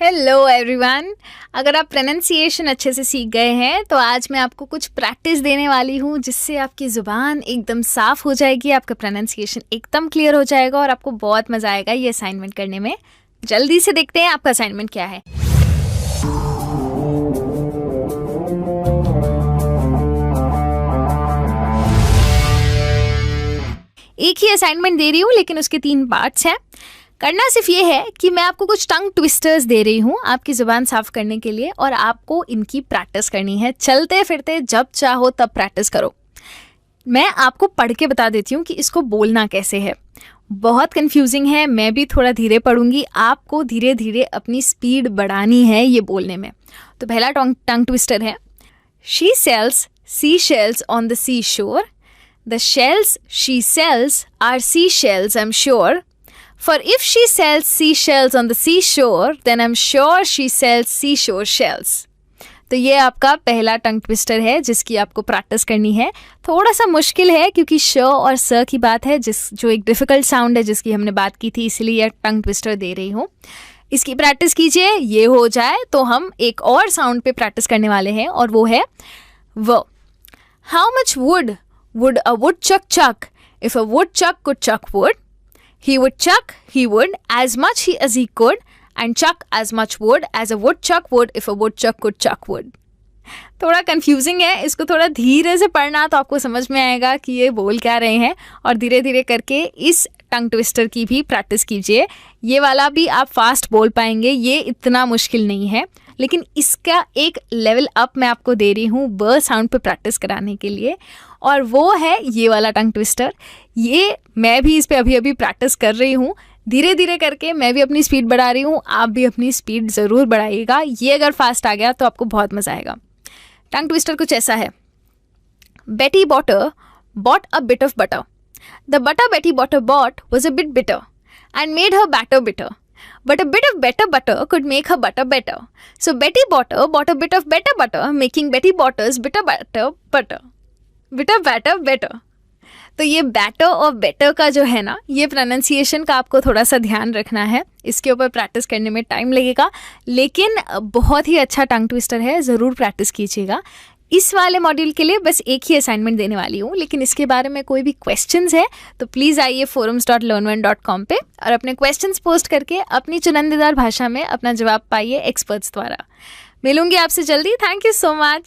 Hello everyone. अगर आप pronunciation अच्छे से सीख गए हैं तो आज मैं आपको कुछ प्रैक्टिस देने वाली हूँ जिससे आपकी ज़ुबान एकदम साफ़ हो जाएगी, आपका प्रोनाउंसिएशन एकदम क्लियर हो जाएगा और आपको बहुत मज़ा आएगा ये असाइनमेंट करने में। जल्दी से देखते हैं आपका असाइनमेंट क्या है। एक ही असाइनमेंट दे रही हूँ लेकिन उसके 3 पार्ट्स हैं। करना सिर्फ ये है कि मैं आपको कुछ टंग ट्विस्टर्स दे रही हूँ आपकी ज़ुबान साफ करने के लिए और आपको इनकी प्रैक्टिस करनी है। चलते फिरते जब चाहो तब प्रैक्टिस करो। मैं आपको पढ़ के बता देती हूँ कि इसको बोलना कैसे है। बहुत कंफ्यूजिंग है, मैं भी थोड़ा धीरे पढ़ूंगी, आपको धीरे धीरे अपनी स्पीड बढ़ानी है ये बोलने में। तो पहला टंग ट्विस्टर है, she sells sea shells on the sea shore. The shells she sells are seashells, I'm sure. For if she sells seashells on the seashore, then I'm sure she sells seashore shells. तो ये आपका पहला tongue twister है जिसकी आपको practice करनी है। थोड़ा सा मुश्किल है क्योंकि श और स की बात है जो एक डिफ़िकल्ट साउंड है जिसकी हमने बात की थी, इसलिए यह टंग ट्विस्टर दे रही हूँ। इसकी प्रैक्टिस कीजिए, ये हो जाए तो हम एक और साउंड पे प्रैक्टिस करने वाले हैं और वो है व। How much would a woodchuck chuck if a woodchuck could chuck wood? He would chuck, he would, as much as he could, and chuck as much wood as a woodchuck would if a woodchuck could chuck wood. थोड़ा confusing है, इसको थोड़ा धीरे से पढ़ना तो आपको समझ में आएगा कि ये बोल क्या रहे हैं और धीरे धीरे करके इस टंग ट्विस्टर की भी प्रैक्टिस कीजिए। ये वाला भी आप फास्ट बोल पाएंगे, ये इतना मुश्किल नहीं है, लेकिन इसका एक लेवल अप मैं आपको दे रही हूँ ब साउंड पे प्रैक्टिस कराने के लिए और वो है ये वाला टंग ट्विस्टर। ये मैं भी इस पे अभी प्रैक्टिस कर रही हूँ, धीरे धीरे करके मैं भी अपनी स्पीड बढ़ा रही हूँ, आप भी अपनी स्पीड ज़रूर बढ़ाइएगा। ये अगर फास्ट आ गया तो आपको बहुत मज़ा आएगा। टंग ट्विस्टर कुछ ऐसा है, Betty Botter bought a bit of butter. The butter Betty Botter bought was a bit bitter and made her batter bitter. But a bit of better butter could make her butter better. So Betty Botter bought a bit of better butter, making Betty Botter's bitter batter butter. Bitter batter better. तो ये batter और better का जो है ना, ये pronunciation का आपको थोड़ा सा ध्यान रखना है। इसके ऊपर प्रैक्टिस करने में टाइम लगेगा, लेकिन बहुत ही अच्छा टंग ट्विस्टर है, ज़रूर प्रैक्टिस कीजिएगा। इस वाले मॉड्यूल के लिए बस एक ही असाइनमेंट देने वाली हूँ, लेकिन इसके बारे में कोई भी क्वेश्चंस है तो प्लीज़ आइए forums.learn1.com पे और अपने क्वेश्चंस पोस्ट करके अपनी चुनिंदादार भाषा में अपना जवाब पाइए एक्सपर्ट्स द्वारा। मिलूंगी आपसे जल्दी। Thank you so much.